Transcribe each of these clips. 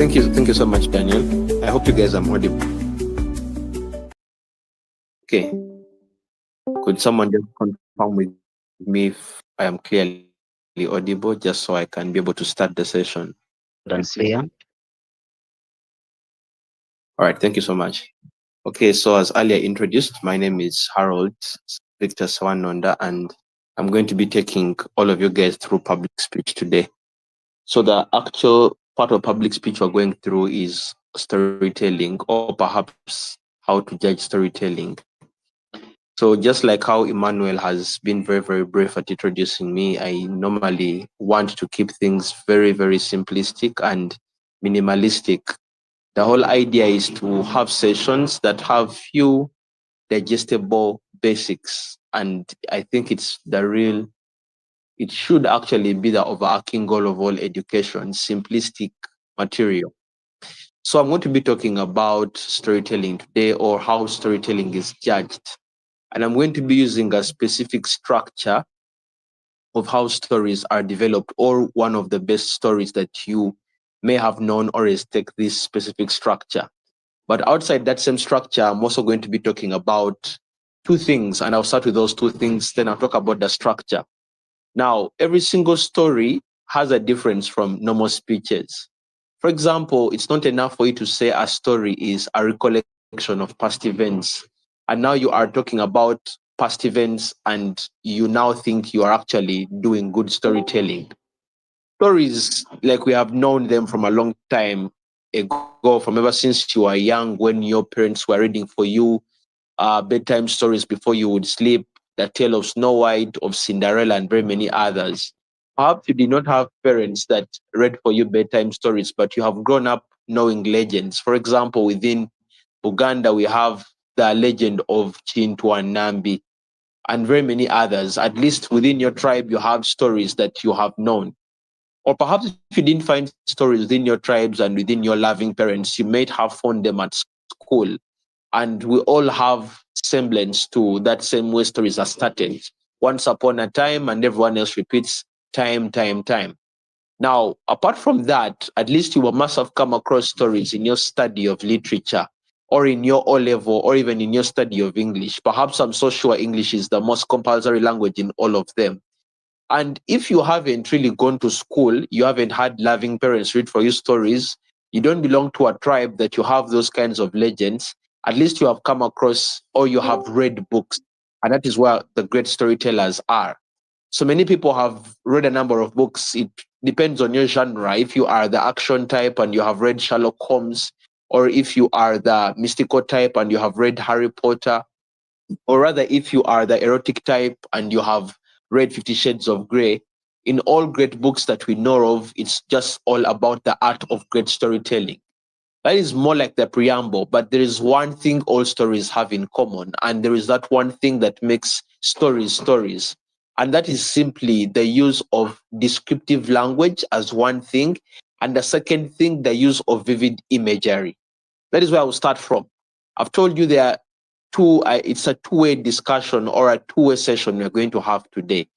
Thank you so much, Daniel. I hope you guys are audible. Okay. Could someone just confirm with me if I am clearly audible, just so I can be able to start the session? Clear. All right, thank you so much. Okay, so as earlier introduced, my name is Harold Victor Ssewanonda, and I'm going to be taking all of you guys through public speech today. So the actual part of public speech we're going through is storytelling, or perhaps how to judge storytelling. So just like how Emmanuel has been very, very brave at introducing me, I normally want to keep things very, very simplistic and minimalistic. The whole idea is to have sessions that have few digestible basics. And I think it should actually be the overarching goal of all education, simplistic material. So I'm going to be talking about storytelling today, or how storytelling is judged. And I'm going to be using a specific structure of how stories are developed, or one of the best stories that you may have known, or is take this specific structure. But outside that same structure, I'm also going to be talking about two things, and I'll start with those two things, then I'll talk about the structure. Now, every single story has a difference from normal speeches. For example, it's not enough for you to say a story is a recollection of past events, and now you are talking about past events, and you now think you are actually doing good storytelling. Stories, like we have known them from a long time ago, from ever since you were young, when your parents were reading for you bedtime stories before you would sleep, the tale of Snow White, of Cinderella, and very many others. Perhaps you did not have parents that read for you bedtime stories, but you have grown up knowing legends. For example, within Uganda, we have the legend of Chintwa Nambi and very many others. At least within your tribe, you have stories that you have known. Or perhaps if you didn't find stories within your tribes and within your loving parents, you might have found them at school. And we all have semblance to that same way stories are started. Once upon a time, and everyone else repeats time. Now, apart from that, at least you must have come across stories in your study of literature, or in your O level, or even in your study of English. Perhaps I'm so sure English is the most compulsory language in all of them. And if you haven't really gone to school, you haven't had loving parents read for you stories, you don't belong to a tribe that you have those kinds of legends, at least you have come across, or you have read books. And that is where the great storytellers are. So many people have read a number of books. It depends on your genre. If you are the action type and you have read Sherlock Holmes, or if you are the mystical type and you have read Harry Potter, or rather, if you are the erotic type and you have read 50 Shades of Grey, in all great books that we know of, it's just all about the art of great storytelling. That is more like the preamble, but there is one thing all stories have in common, and there is that one thing that makes stories stories. And that is simply the use of descriptive language as one thing, and the second thing, the use of vivid imagery. That is where I will start from. I've told you there are it's a two-way discussion, or a two-way session we're going to have today.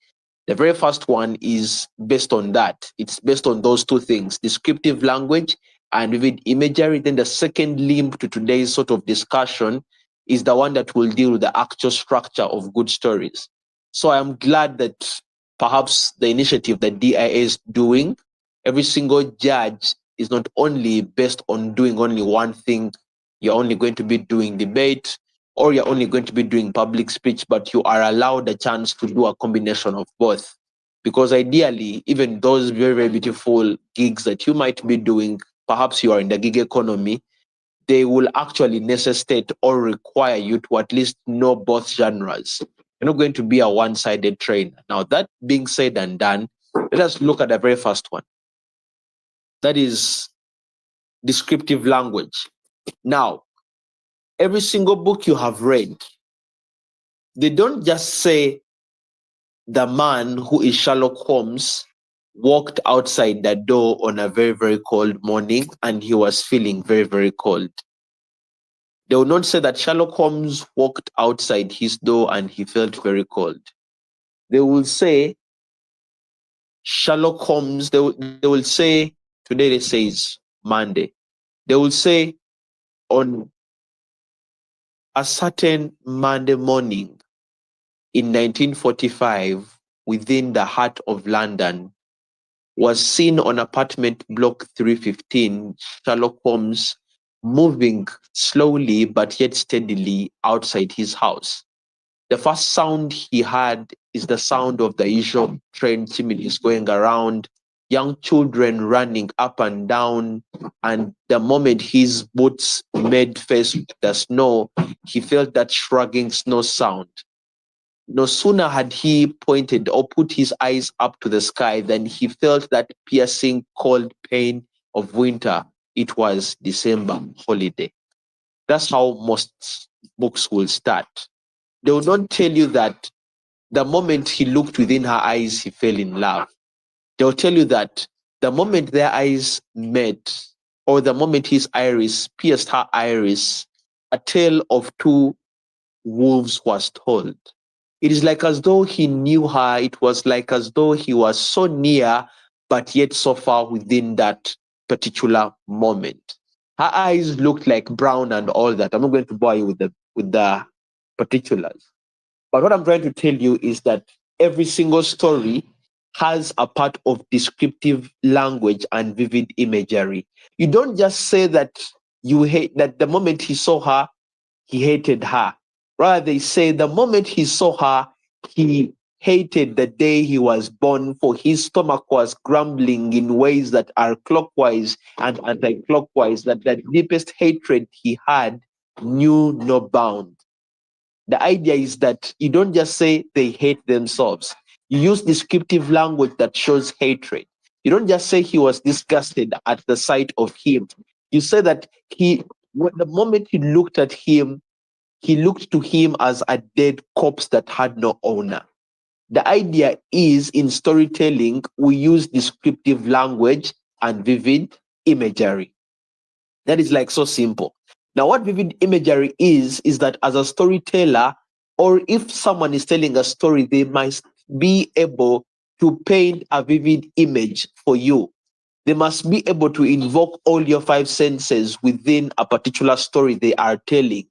The very first one is based on that. It's based on those two things, descriptive language and vivid imagery. Then the second limb to today's sort of discussion is the one that will deal with the actual structure of good stories. So I'm glad that perhaps the initiative that DIA is doing, every single judge is not only based on doing only one thing. You're only going to be doing debate, or you're only going to be doing public speech, but you are allowed a chance to do a combination of both. Because ideally, even those very, very beautiful gigs that you might be doing, perhaps you are in the gig economy, they will actually necessitate or require you to at least know both genres. You're not going to be a one-sided trainer. Now, that being said and done, let us look at the very first one. That is descriptive language. Now, every single book you have read, they don't just say the man who is Sherlock Holmes walked outside the door on a very, very cold morning and he was feeling very, very cold. They will not say that Sherlock Holmes walked outside his door and he felt very cold. They will say Sherlock Holmes, they will say, today it says Monday. They will say on a certain Monday morning in 1945, within the heart of London, was seen on apartment block 315, Sherlock Holmes moving slowly but yet steadily outside his house. The first sound he heard is the sound of the usual train chimneys going around, young children running up and down, and the moment his boots made face with the snow, he felt that shrugging snow sound. No sooner had he pointed or put his eyes up to the sky than he felt that piercing cold pain of winter. It was December holiday. That's how most books will start. They will not tell you that the moment he looked within her eyes, he fell in love. They'll tell you that the moment their eyes met, or the moment his iris pierced her iris, a tale of two wolves was told. It is like as though he knew her. It was like as though he was so near, but yet so far within that particular moment. Her eyes looked like brown and all that. I'm not going to bore you with the particulars. But what I'm trying to tell you is that every single story has a part of descriptive language and vivid imagery. You don't just say that you hate that the moment he saw her, he hated her. Rather, they say the moment he saw her, he hated the day he was born, for his stomach was grumbling in ways that are clockwise and anti-clockwise, that the deepest hatred he had knew no bound. The idea is that you don't just say they hate themselves. You use descriptive language that shows hatred. You don't just say he was disgusted at the sight of him. You say that the moment he looked at him, he looked to him as a dead corpse that had no owner. The idea is in storytelling, we use descriptive language and vivid imagery. That is like so simple. Now, what vivid imagery is that as a storyteller, or if someone is telling a story, they must be able to paint a vivid image for you. They must be able to invoke all your five senses within a particular story they are telling.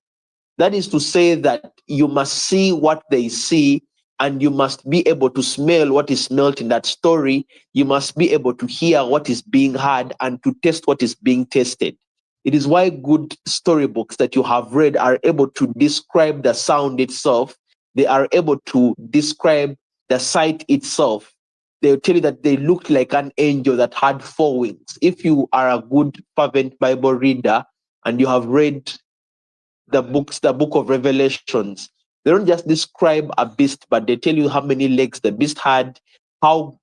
That is to say that you must see what they see, and you must be able to smell what is smelt in that story. You must be able to hear what is being heard and to taste what is being tasted. It is why good storybooks that you have read are able to describe the sound itself. They are able to describe the sight itself. They'll tell you that they looked like an angel that had four wings. If you are a good fervent Bible reader and you have read the book of Revelations, they don't just describe a beast, but they tell you how many legs the beast had, how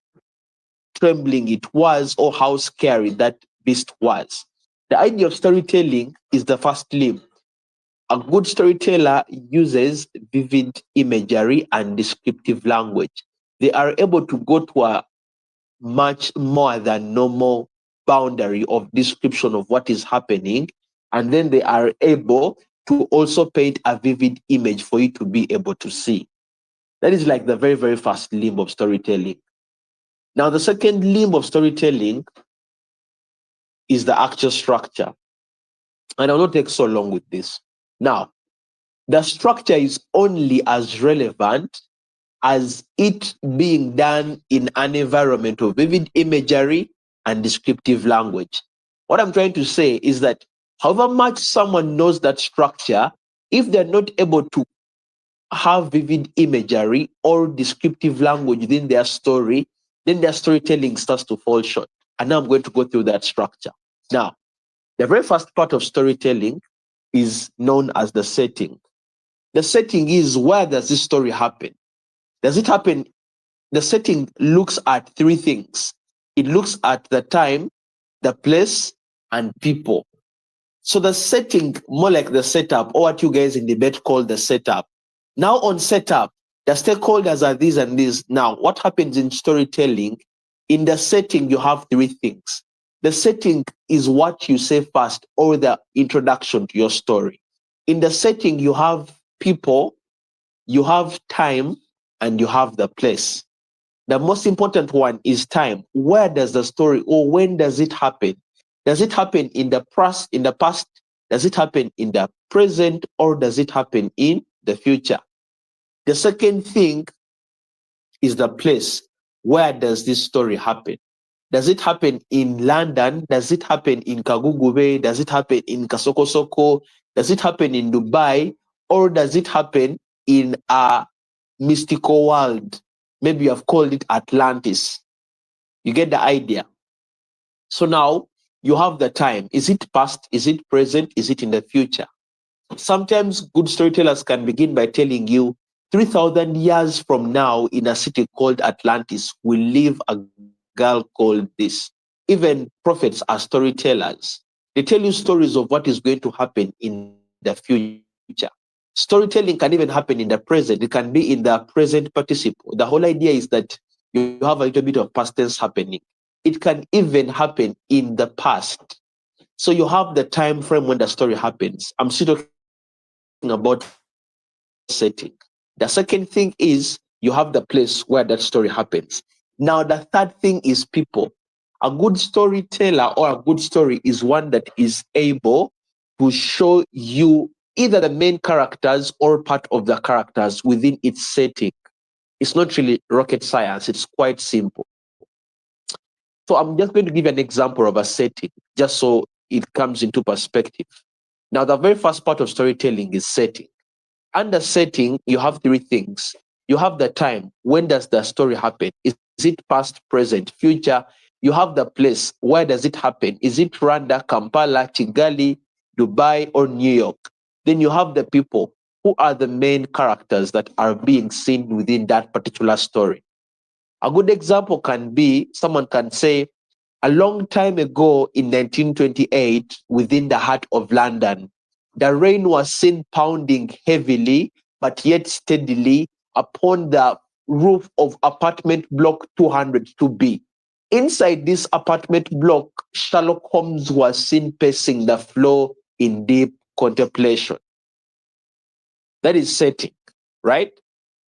trembling it was, or how scary that beast was. The idea of storytelling is the first limb. A good storyteller uses vivid imagery and descriptive language. They are able to go to a much more than normal boundary of description of what is happening, and then they are able to also paint a vivid image for you to be able to see. That is like the very, very first limb of storytelling. Now, the second limb of storytelling is the actual structure. And I'll not take so long with this. Now, the structure is only as relevant as it being done in an environment of vivid imagery and descriptive language. What I'm trying to say is that however much someone knows that structure, if they're not able to have vivid imagery or descriptive language within their story, then their storytelling starts to fall short. And now I'm going to go through that structure. Now, the very first part of storytelling is known as the setting. The setting is, where does this story happen? Does it happen? The setting looks at three things. It looks at the time, the place, and people. So the setting, more like the setup, or what you guys in debate call the setup. Now on setup, the stakeholders are these and these. Now, what happens in storytelling? In the setting, you have three things. The setting is what you say first, or the introduction to your story. In the setting, you have people, you have time, and you have the place. The most important one is time. Where does the story, or when does it happen? Does it happen in the past? Does it happen in the present, or does it happen in the future? The second thing is the place. Where does this story happen? Does it happen in London? Does it happen in Kagugube? Does it happen in Kasokosoko? Does it happen in Dubai? Or does it happen in a mystical world? Maybe you have called it Atlantis. You get the idea. So now you have the time. Is it past? Is it present? Is it in the future? Sometimes good storytellers can begin by telling you 3,000 years from now in a city called Atlantis will live a girl called this. Even prophets are storytellers. They tell you stories of what is going to happen in the future. Storytelling can even happen in the present. It can be in the present participle. The whole idea is that you have a little bit of past tense happening. It can even happen in the past. So you have the time frame when the story happens. I'm still talking about setting. The second thing is you have the place where that story happens. Now, the third thing is people. A good storyteller or a good story is one that is able to show you either the main characters or part of the characters within its setting. It's not really rocket science, it's quite simple. So I'm just going to give an example of a setting just so it comes into perspective. Now, the very first part of storytelling is setting. Under setting, you have three things. You have the time. When does the story happen? Is it past, present, future? You have the place. Where does it happen? Is it Rwanda, Kampala, Kigali, Dubai, or New York? Then you have the people. Who are the main characters that are being seen within that particular story? A good example can be someone can say, a long time ago in 1928, within the heart of London, the rain was seen pounding heavily but yet steadily upon the roof of apartment block 202B. Inside this apartment block, Sherlock Holmes was seen pacing the floor in deep contemplation. That is setting, right?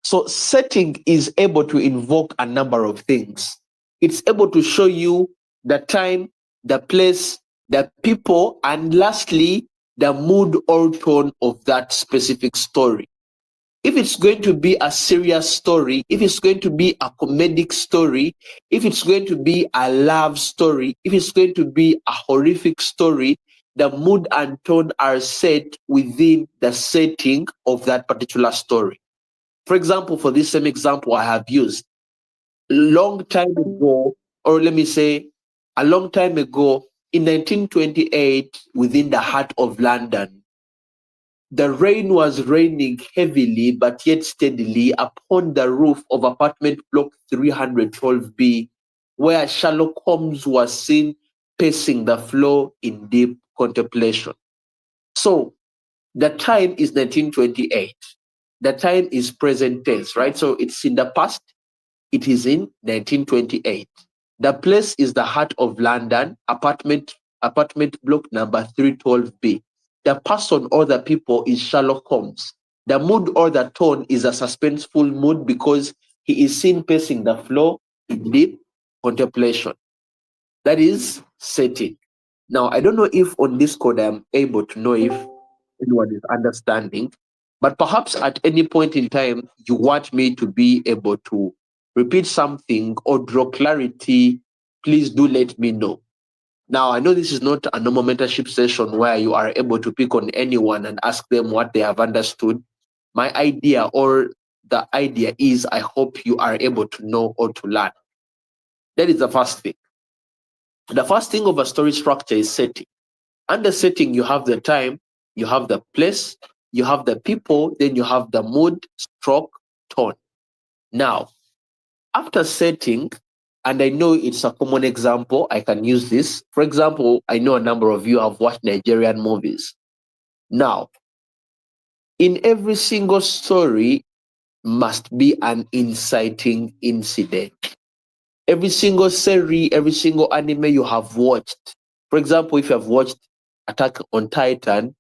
So setting is able to invoke a number of things. It's able to show you the time, the place, the people, and lastly, the mood or tone of that specific story. If it's going to be a serious story, if it's going to be a comedic story, if it's going to be a love story, if it's going to be a horrific story, the mood and tone are set within the setting of that particular story. For example, for this same example I have used, long time ago, or let me say, a long time ago, in 1928, within the heart of London, the rain was raining heavily but yet steadily upon the roof of apartment block 312B, where Sherlock Holmes was seen pacing the floor in deep contemplation. So the time is 1928. The time is present tense, right? So it's in the past. It is in 1928. The place is the heart of London, apartment block number 312B. The person or the people is Sherlock Holmes. The mood or the tone is a suspenseful mood because he is seen pacing the floor in deep contemplation. That is setting. Now, I don't know if on this code I am able to know if anyone is understanding, but perhaps at any point in time you want me to be able to repeat something or draw clarity, please do let me know. Now, I know this is not a normal mentorship session where you are able to pick on anyone and ask them what they have understood. My idea or the idea is I hope you are able to know or to learn. That is the first thing. The first thing of a story structure is setting. Under setting, you have the time, you have the place, you have the people, then you have the mood, stroke, tone. Now, after setting, and I know it's a common example, I can use this. For example, I know a number of you have watched Nigerian movies. Now, in every single story must be an inciting incident. Every single series, every single anime you have watched. For example, if you have watched Attack on Titan,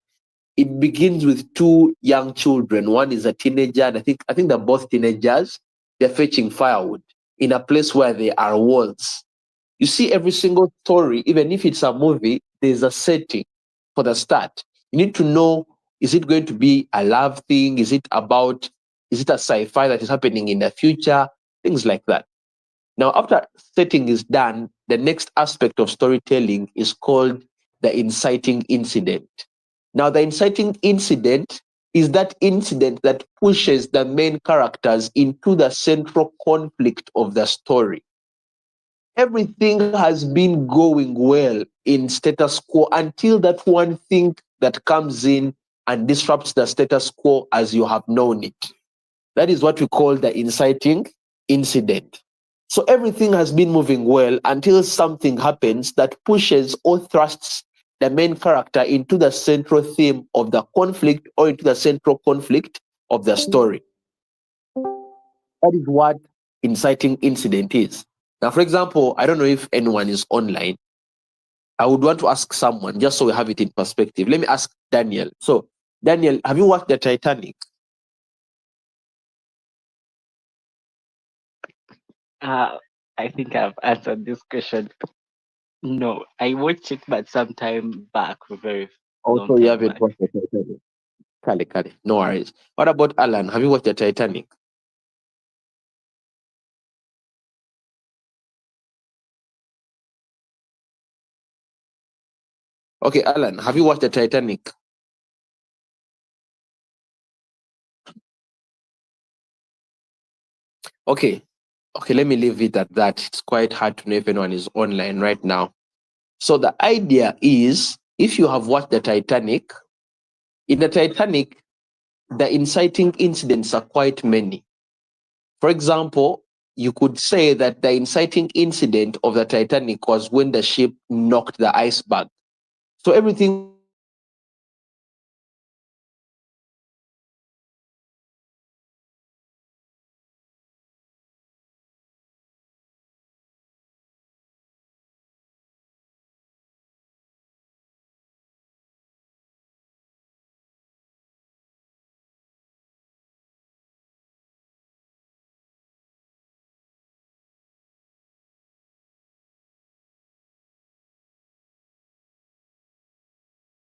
it begins with two young children. One is a teenager, and I think they're both teenagers. They're fetching firewood in a place where there are walls. You see, every single story, even if it's a movie, there's a setting for the start. You need to know, is it going to be a love thing? Is it a sci-fi that is happening in the future? Things like that. Now, after setting is done, the next aspect of storytelling is called the inciting incident. Now, the inciting incident is that incident that pushes the main characters into the central conflict of the story. Everything has been going well in status quo until that one thing that comes in and disrupts the status quo as you have known it. That is what we call the inciting incident. So everything has been moving well until something happens that pushes or thrusts the main character into the central theme of the conflict or into the central conflict of the story. That is what inciting incident is. Now, for example, I don't know if anyone is online. I would want to ask someone just so we have it in perspective. Let me ask Daniel. So, Daniel, have you watched the Titanic? Uh, I think I've answered this question. No, I watched it, but sometime back, a very long Also, you time haven't back. watched the Titanic. Kale, kale. No worries. What about Alan? Have you watched the Titanic? Okay, Alan, have you watched the Titanic? Okay. Okay, let me leave it at that. It's quite hard to know if anyone is online right now. So the idea is if you have watched the Titanic, in the Titanic, the inciting incidents are quite many. For example, you could say that the inciting incident of the Titanic was when the ship knocked the iceberg. So everything was going well until the iceberg knocked the ship. Now, after the iceberg knocked the ship, everything was going well until the iceberg knocked the captain. Now, after the iceberg knocked the captain, everything was going well until the iceberg knocked the captain. Now, after the iceberg knocked the captain, everything was going well until the iceberg knocked the captain.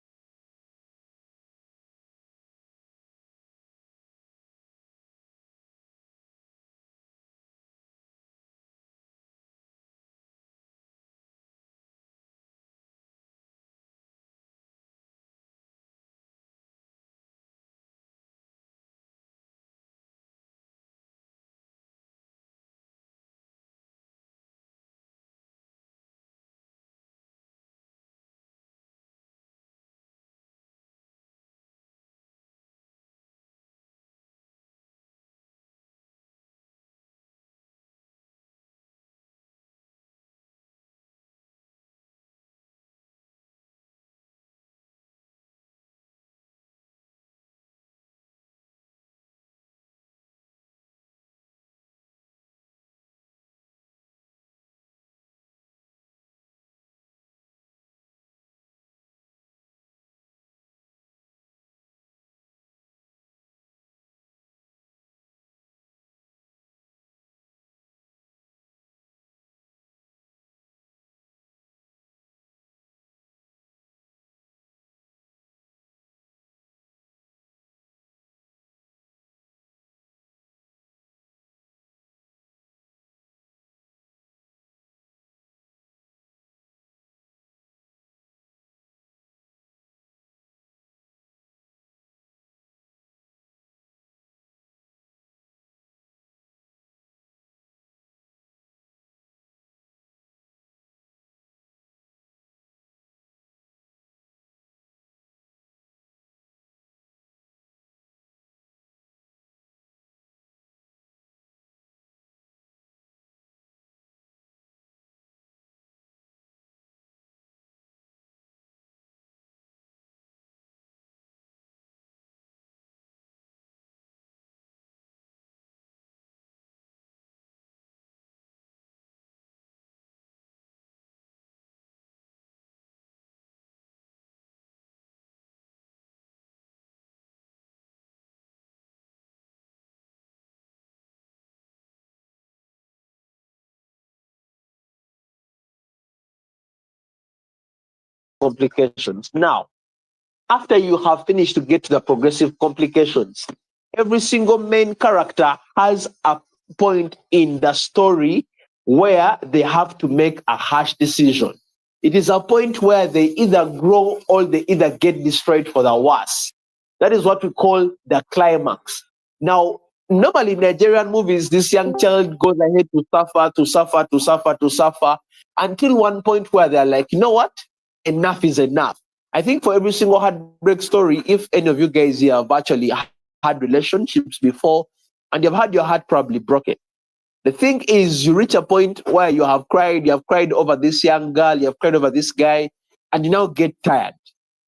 complications. Now, after you have finished to get to the progressive complications, every single main character has a point in the story where they have to make a harsh decision. It is a point where they either grow or they either get destroyed for the worse. That is what we call the climax. Now, normally in Nigerian movies, this young child goes ahead to suffer, to suffer, to suffer, to suffer, until one point where they're like, you know what? Enough is enough. I think for every single heartbreak story, if any of you guys here have actually had relationships before and you've had your heart probably broken, the thing is you reach a point where you have cried over this young girl, you have cried over this guy, and you now get tired.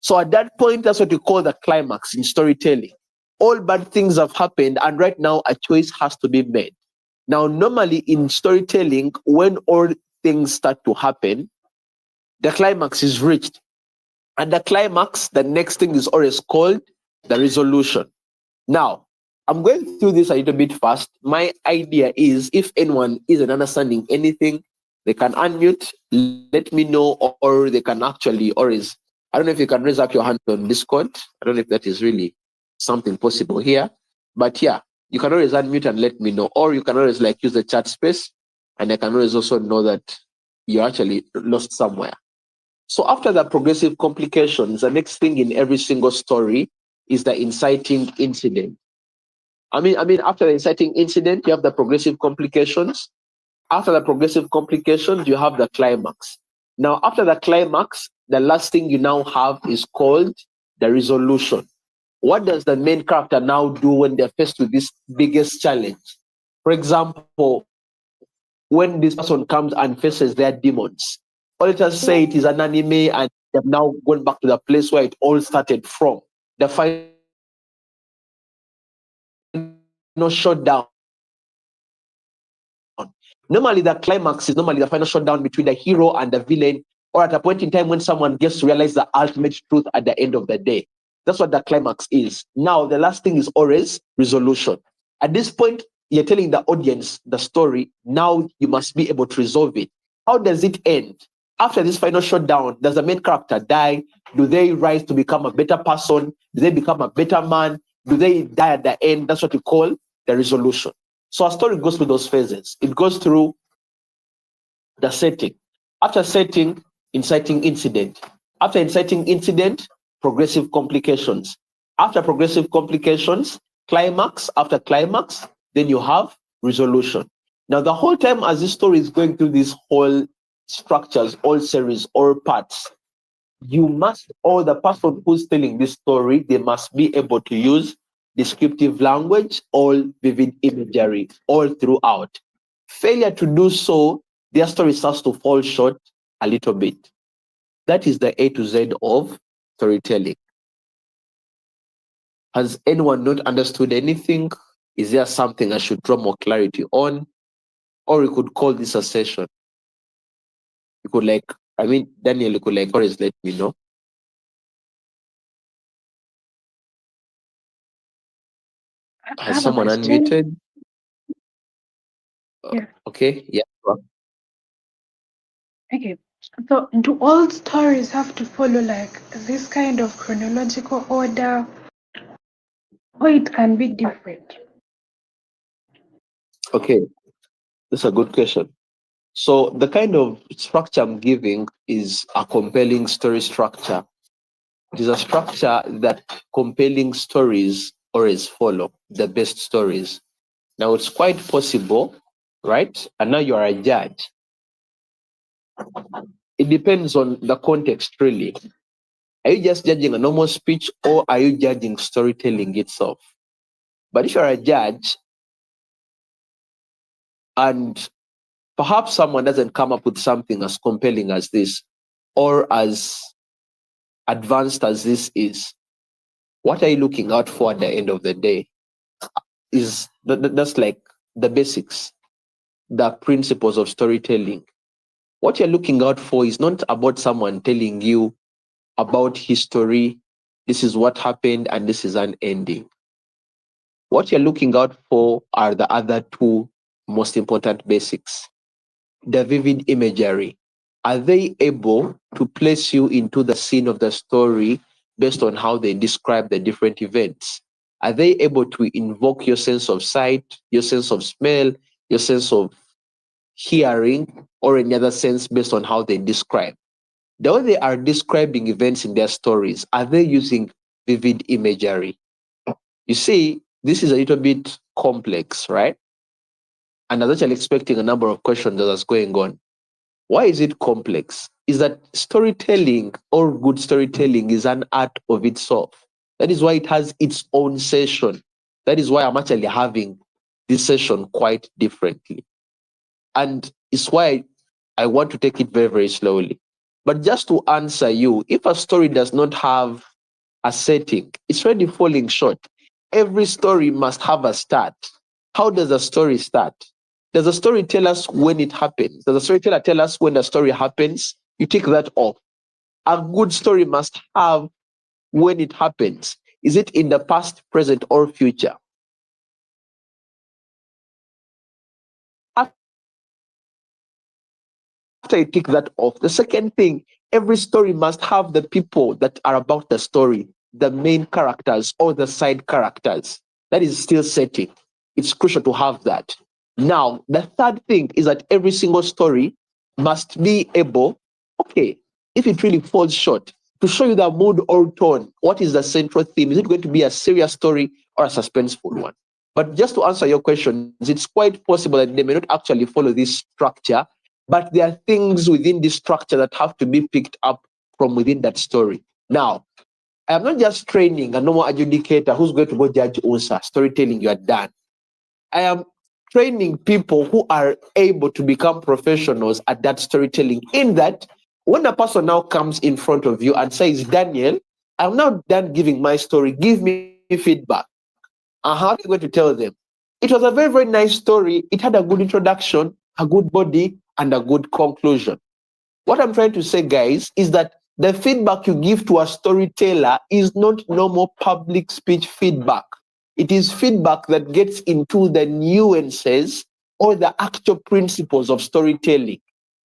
So at that point, that's what you call the climax in storytelling. All bad things have happened, and right now a choice has to be made. Now, normally in storytelling, when all things start to happen, the climax is reached. And the climax, the next thing is always called the resolution. Now, I'm going through this a little bit fast. My idea is if anyone isn't understanding anything, they can unmute, let me know, or they can actually always, I don't know if you can raise up your hand on Discord. I don't know if that is really something possible here. But yeah, you can always unmute and let me know, or you can always like use the chat space, and I can always also know that you're actually lost somewhere. So after the progressive complications, the next thing in every single story is the inciting incident. After the inciting incident, you have the progressive complications. After the progressive complications, you have the climax. Now, after the climax, the last thing you now have is called the resolution. What does the main character now do when they're faced with this biggest challenge? For example, when this person comes and faces their demons, or let us say it is an anime and they've now gone back to the place where it all started from, the final showdown. Normally, the climax is normally the final showdown between the hero and the villain, or at a point in time when someone gets to realize the ultimate truth at the end of the day. That's what the climax is. Now, the last thing is always resolution. At this point, you're telling the audience the story. Now you must be able to resolve it. How does it end? After this final showdown, does the main character die? Do they rise to become a better person? Do they rise to become a better man? Do they die at the end? That's what we call the resolution. So a story goes through those phases. It goes through the setting. After setting, inciting incident. After inciting incident, progressive complications. After progressive complications, climax. After climax, then you have resolution. Now, the whole time as this story is going through these whole structures, all series, all parts, the person who's telling this story, they must be able to use descriptive language or vivid imagery all throughout. Failure to do so, their story starts to fall short a little bit. That is the A to Z of storytelling. Has anyone not understood anything? Is there something I should draw more clarity on? Or we could call this a session. You could Daniel, you could always let me know. I Has have a someone question. unmuted? Yeah. Okay, yeah. Okay. So, do all stories have to follow like this kind of chronological order, or it can be different? Okay, that's a good question. So the kind of structure I'm giving is a compelling story structure. It is a structure that compelling stories always follow, the best stories. Now it's quite possible, right? And now you are a judge. It depends on the context, really. Are you just judging a normal speech or are you judging storytelling itself? But if you're a judge and perhaps someone doesn't come up with something as compelling as this or as advanced as this is, what are you looking out for at the end of the day? That's like the basics, the principles of storytelling. What you're looking out for is not about someone telling you about history, this is what happened, and this is an ending. What you're looking out for are the other two most important basics: the vivid imagery are they able to place you into the scene of the story based on how they describe the different events? Are they able to invoke your sense of sight, your sense of smell, your sense of hearing, or any other sense based on how they describe? The way they are describing events in their stories, are they using vivid imagery? You see, this is a little bit complex, right? And I was actually expecting a number of questions that was going on. Why is it complex? Is that storytelling or good storytelling is an art of itself. That is why it has its own session. That is why I'm actually having this session quite differently. And it's why I want to take it very, very slowly. But just to answer you, if a story does not have a setting, it's already falling short. Every story must have a start. How does a story start? Does a story tell us when it happens? Does a storyteller tell us when the story happens? You take that off. A good story must have when it happens. Is it in the past, present, or future? After you take that off, the second thing, every story must have the people that are about the story, the main characters or the side characters. That is still setting. It's crucial to have that. Now, the third thing is that every single story must be able, okay, if it really falls short, to show you the mood or tone. What is the central theme? Is it going to be a serious story or a suspenseful one? But just to answer your question, it's quite possible that they may not actually follow this structure, but there are things within this structure that have to be picked up from within that story. Now, I am not just training a normal adjudicator who's going to go judge UNSA, storytelling, you are done. I am training people who are able to become professionals at that storytelling, in that when a person now comes in front of you and says, Daniel, I'm now done giving my story, give me feedback. And how are you going to tell them? It was a very, very nice story. It had a good introduction, a good body, and a good conclusion. What I'm trying to say, guys, is that the feedback you give to a storyteller is not normal public speech feedback. It is feedback that gets into the nuances or the actual principles of storytelling.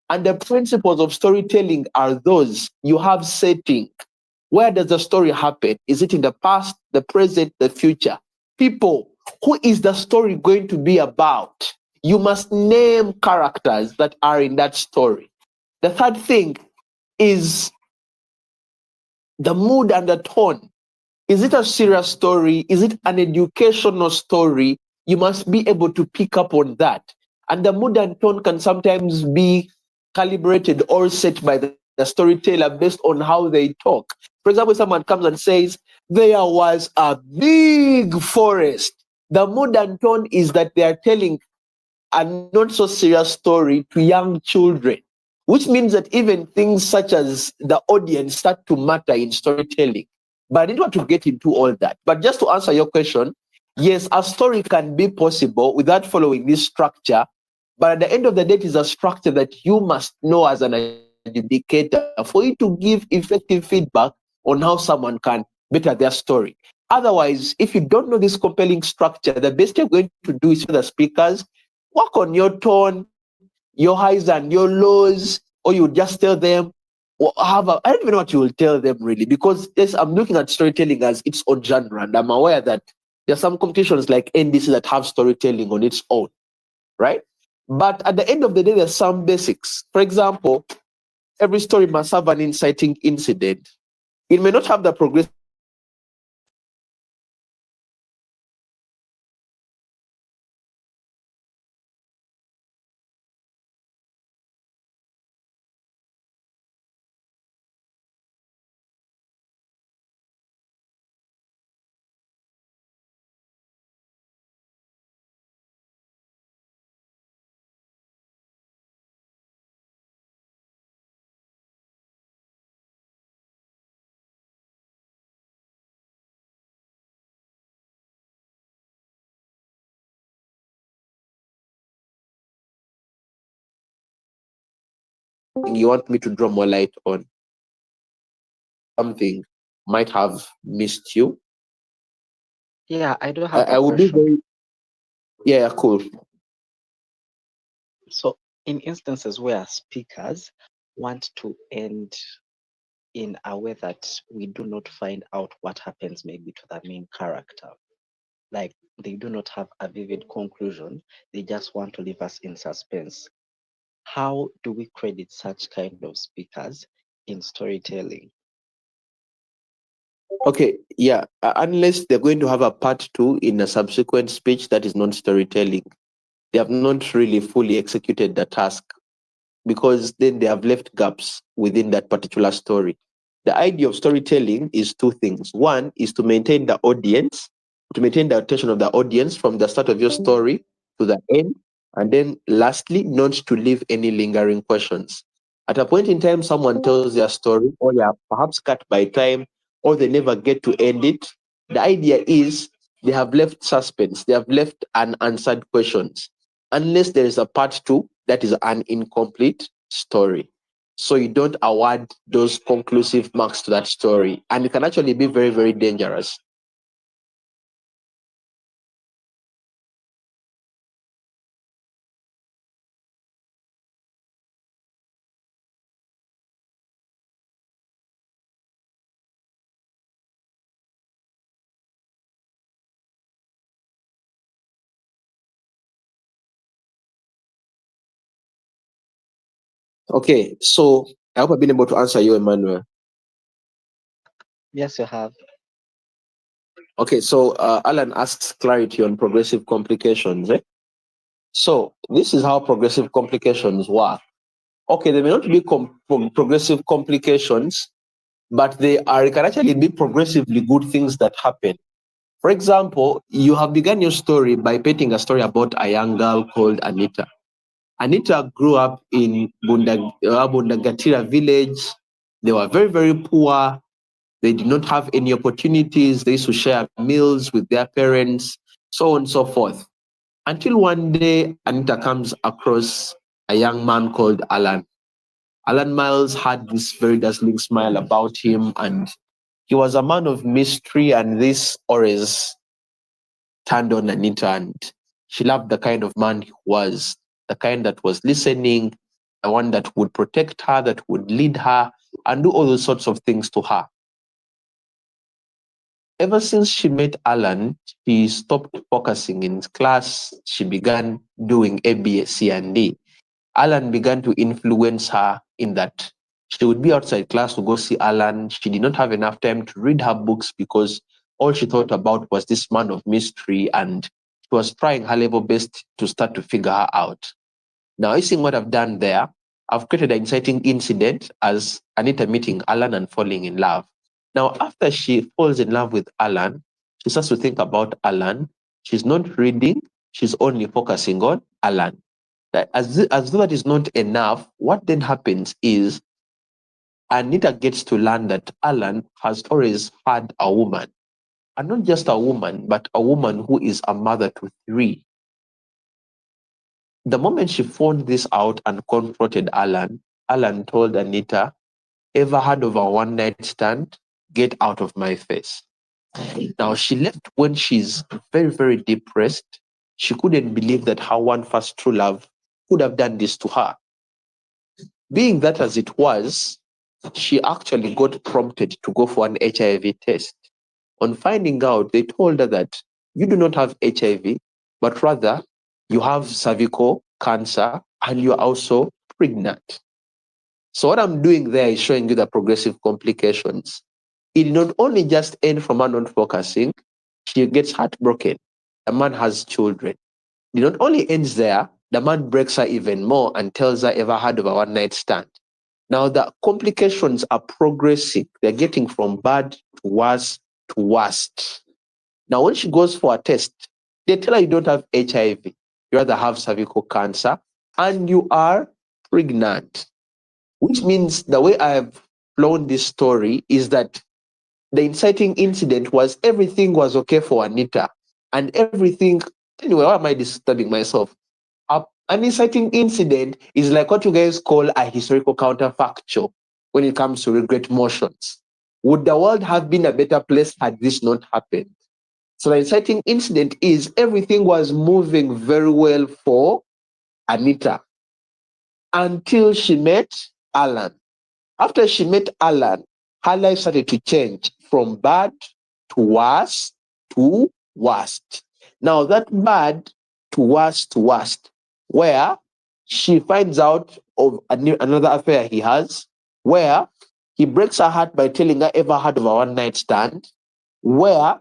And the principles of storytelling are those: you have setting. Where does the story happen? Is it in the past, the present, the future? People, who is the story going to be about? You must name characters that are in that story. The third thing is the mood and the tone. Is it a serious story? Is it an educational story? You must be able to pick up on that. And the mood and tone can sometimes be calibrated or set by the storyteller based on how they talk. For example, someone comes and says, there was a big forest. The mood and tone is that they are telling a not so serious story to young children, which means that even things such as the audience start to matter in storytelling. But I didn't want to get into all that. But just to answer your question, yes, a story can be possible without following this structure. But at the end of the day, it is a structure that you must know as an adjudicator for you to give effective feedback on how someone can better their story. Otherwise, if you don't know this compelling structure, the best you're going to do is for the speakers, work on your tone, your highs and your lows, or you just tell them, I don't even know what you will tell them really, because yes, I'm looking at storytelling as its own genre, and I'm aware that there are some competitions like NDC that have storytelling on its own, right? But at the end of the day, there's some basics. For example, every story must have an inciting incident. It may not have the progressive you want me to draw more light on, something might have missed you. Yeah, I do have I a will be question. very, yeah, cool. So, in instances where speakers want to end in a way that we do not find out what happens maybe to the main character. Like they do not have a vivid conclusion. They just want to leave us in suspense. How do we credit such kind of speakers in storytelling? Okay, yeah. Unless they're going to have a part two in a subsequent speech that is not storytelling, they have not really fully executed the task, because then they have left gaps within that particular story. The idea of storytelling is two things. One is to maintain the audience, to maintain the attention of the audience from the start of your story to the end. And then lastly, not to leave any lingering questions. At a point in time, someone tells their story, or they are perhaps cut by time, or they never get to end it. The idea is they have left suspense, they have left unanswered questions. Unless there is a part two, that is an incomplete story. So you don't award those conclusive marks to that story. And it can actually be very, very dangerous. Okay, so I hope I've been able to answer you, Emmanuel. Yes, you have. Okay, so Alan asks clarity on progressive complications. So this is how progressive complications work. Okay, they may not be progressive complications, but they can actually be progressively good things that happen. For example, you have begun your story by painting a story about a young girl called Anita. Anita grew up in Bundagatira village. They were very, very poor. They did not have any opportunities. They used to share meals with their parents, so on and so forth. Until one day, Anita comes across a young man called Alan. Alan Miles had this very dazzling smile about him, and he was a man of mystery, and this always turned on Anita, and she loved the kind of man he was, the kind that was listening, the one that would protect her, that would lead her, and do all those sorts of things to her. Ever since she met Alan, she stopped focusing in class. She began doing A, B, C, and D. Alan began to influence her in that she would be outside class to go see Alan. She did not have enough time to read her books because all she thought about was this man of mystery, and she was trying her level best to start to figure her out. Now, you seeing what I've done there? I've created an inciting incident as Anita meeting Alan and falling in love. Now, after she falls in love with Alan, she starts to think about Alan. She's not reading, she's only focusing on Alan. As though that is not enough, what then happens is Anita gets to learn that Alan has always had a woman, and not just a woman, but a woman who is a mother to three. The moment she found this out and confronted Alan, Alan told Anita, "Ever heard of a one night stand? Get out of my face." Now, she left when she's very, very depressed. She couldn't believe that her one first true love could have done this to her. Being that as it was, she actually got prompted to go for an HIV test. On finding out, they told her that you do not have HIV, but rather you have cervical cancer and you are also pregnant. So, what I'm doing there is showing you the progressive complications. It did not only just end from her not focusing, she gets heartbroken. The man has children. It not only ends there, the man breaks her even more and tells her, "Ever heard of a one night stand?" Now, the complications are progressing. They're getting from bad to worse to worst. Now, when she goes for a test, they tell her you don't have HIV, you rather have cervical cancer, and you are pregnant. Which means the way I've flown this story is that the inciting incident was everything was okay for Anita, and everything. Anyway, why am I disturbing myself? An inciting incident is like what you guys call a historical counterfactual when it comes to regret motions. Would the world have been a better place had this not happened? So the inciting incident is everything was moving very well for Anita until she met Alan. After she met Alan, her life started to change from bad to worse to worst. Now, that bad to worst, where she finds out of another affair he has, where he breaks her heart by telling her ever heard of a one night stand, where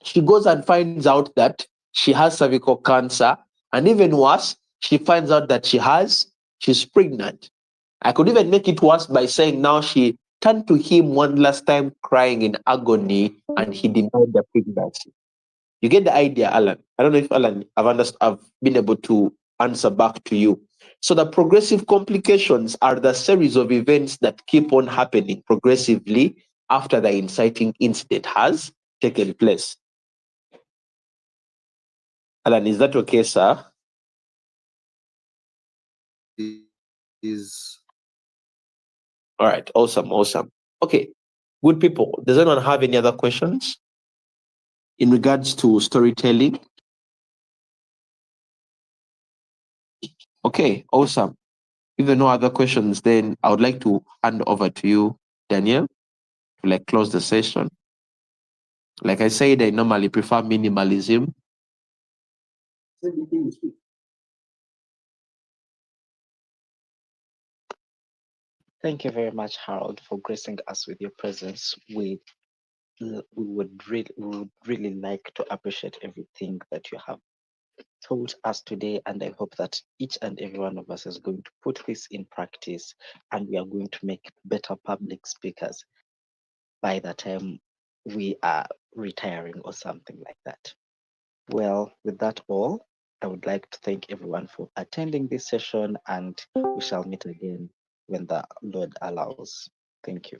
she goes and finds out that she has cervical cancer, and even worse, she finds out that she's pregnant. I could even make it worse by saying now she turned to him one last time crying in agony and he denied the pregnancy. You get the idea, Alan? I don't know if Alan, I've been able to answer back to you. So the progressive complications are the series of events that keep on happening progressively after the inciting incident has taken place. Alan, is that okay, sir? Is All right, awesome. Okay, good people. Does anyone have any other questions in regards to storytelling? Okay, awesome. If there are no other questions, then I would like to hand over to you, Daniel, to close the session. Like I said, I normally prefer minimalism. Thank you very much, Harold, for gracing us with your presence. We would really like to appreciate everything that you have told us today, and I hope that each and every one of us is going to put this in practice, and we are going to make better public speakers by the time we are retiring or something like that. Well, with that all, I would like to thank everyone for attending this session, and we shall meet again when the Lord allows. Thank you.